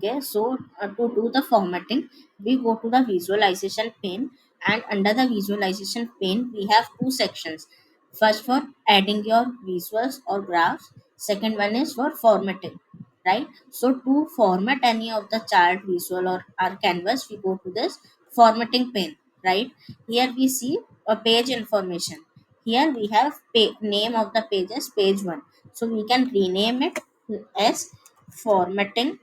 Okay, so to do the formatting, we go to the visualization pane, and under the visualization pane, we have two sections. First, for adding your visuals or graphs, second one is for formatting, right? So, to format any of the chart, visual, or our canvas, we go to this formatting pane, right? Here we see a page information. Here we have name of the page as page 1. So, we can rename it as formatting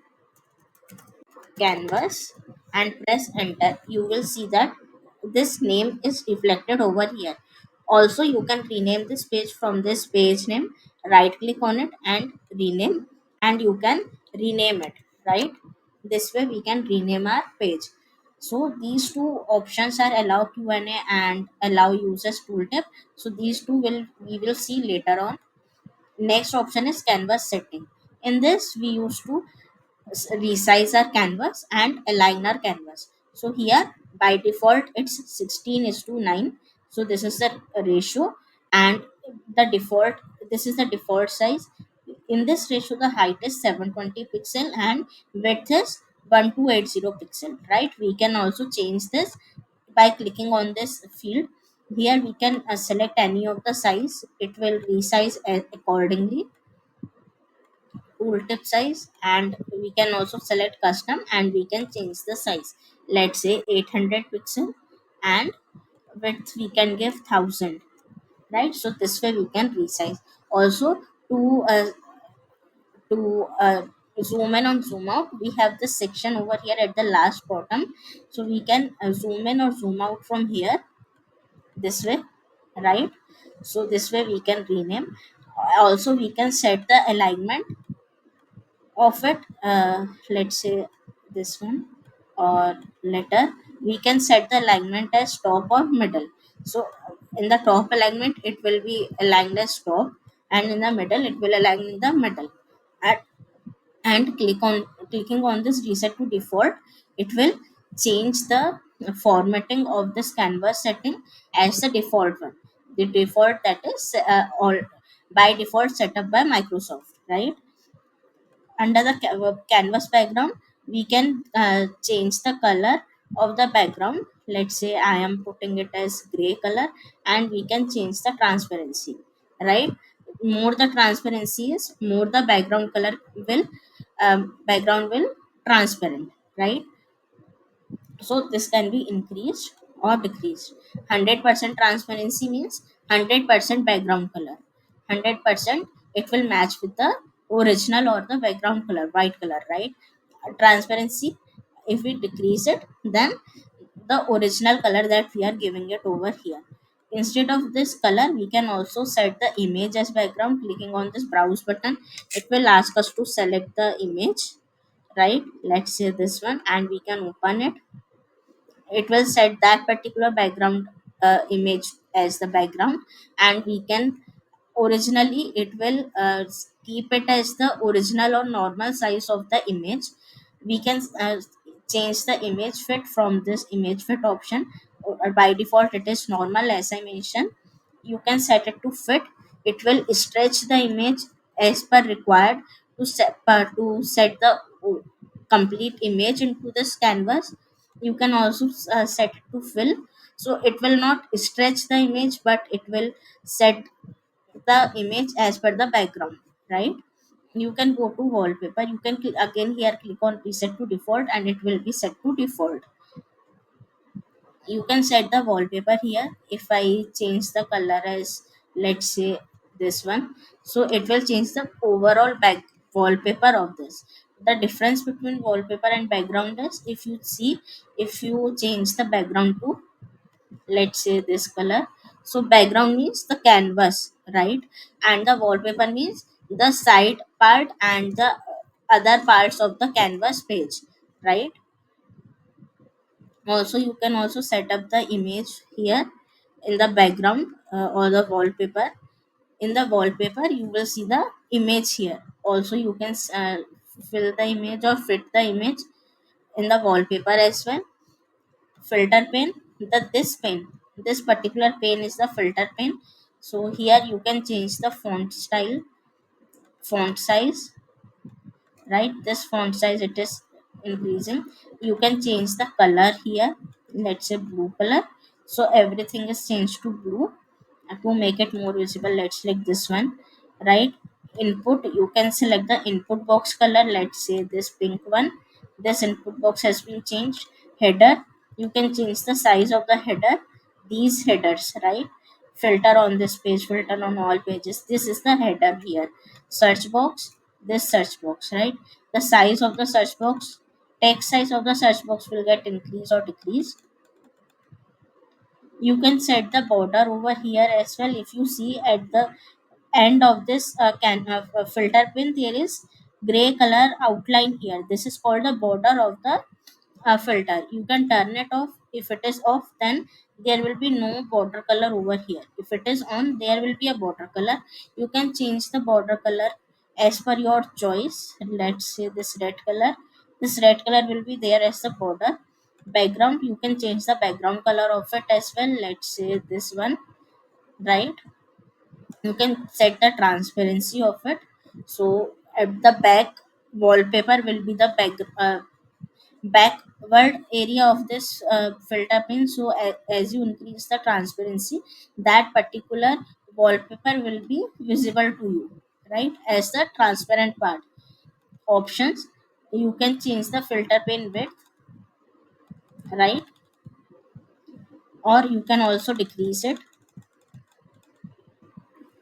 canvas and press enter. You will see that this name is reflected over here. Also, you can rename this page from this page name. Right click on it and rename, and you can rename it, right? This way we can rename our page. So these two options are allow Q&A and allow users tooltip. So these two will we will see later on. Next option is canvas setting. In this we used to resize our canvas and align our canvas. So here by default it's 16 is to 9. So this is the ratio, and the default this is the default size. In this ratio the height is 720 pixel and width is 1280 pixel, right? We can also change this by clicking on this field. Here we can select any of the size. It will resize accordingly tooltip size, and we can also select custom and we can change the size. Let's say 800 pixel, and width we can give 1000, right? So this way we can resize. Also, to zoom in or zoom out, we have this section over here at the last bottom. So we can zoom in or zoom out from here, this way, right? So this way we can rename. Also we can set the alignment of it. Let's say this one, or letter. We can set the alignment as top or middle. So in the top alignment it will be aligned as top, and in the middle it will align in the middle. and, and clicking on this reset to default, it will change the formatting of this canvas setting as the default one. The default that is all by default set up by Microsoft, right? Under the canvas background, we can change the color of the background. Let's say I am putting it as gray color, and we can change the transparency, right? More the transparency is, more the background will transparent, right? So this can be increased or decreased. 100% transparency means 100% background color. 100% it will match with the original or the background color, white color, right? Transparency, if we decrease it, then the original color that we are giving it over here. Instead of this color, we can also set the image as background. Clicking on this browse button, it will ask us to select the image, right? Let's say this one, and we can open it. It will set that particular background image as the background, and we can originally it will keep it as the original or normal size of the image. We can change the image fit from this image fit option. By default it is normal, as I mentioned. You can set it to fit. It will stretch the image as per required to set the complete image into this canvas. You can also set it to fill, so it will not stretch the image, but it will set the image as per the background, right? You can go to wallpaper. You can again here click on reset to default, and it will be set to default. You can set the wallpaper here. If I change the color as, let's say, this one, so it will change the overall back wallpaper of this. The difference between wallpaper and background is, if you see, if you change the background to, let's say, this color, so background means the canvas, right? And the wallpaper means the side part and the other parts of the canvas page, right? Also you can also set up the image here in the background, or the wallpaper. In the wallpaper you will see the image here. Also you can fill the image or fit the image in the wallpaper as well. Filter pane, this particular pane is the filter pane. So here you can change the font style, font size, right? This font size, it is increasing. You can change the color here, let's say blue color. So everything is changed to blue. To make it more visible, let's select this one, right? Input, you can select the input box color, let's say this pink one. This input box has been changed. Header, you can change the size of the header, these headers, right? Filter on this page, filter on all pages, this is the header here. Search box, this search box, right? The size of the search box, text size of the search box will get increase or decrease. You can set the border over here as well. If you see at the end of this filter pin, there is gray color outline here. This is called the border of the filter. You can turn it off. If it is off, then there will be no border color over here. If it is on, there will be a border color. You can change the border color as per your choice. Let's say this red color, this red color will be there as the border. Background, you can change the background color of it as well, let's say this one, right? You can set the transparency of it. So at the back, wallpaper will be the backward area of this filter pin. So as you increase the transparency, that particular wallpaper will be visible to you, right, as the transparent part. Options, you can change the filter pin width, right, or you can also decrease it.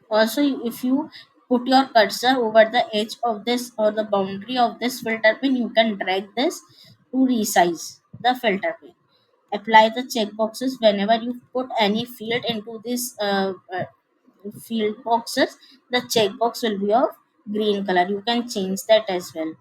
Also, if you put your cursor over the edge of this or the boundary of this filter pin, you can drag this to resize the filter pin. Apply the checkboxes whenever you put any field into this field boxes. The checkbox will be of green color. You can change that as well.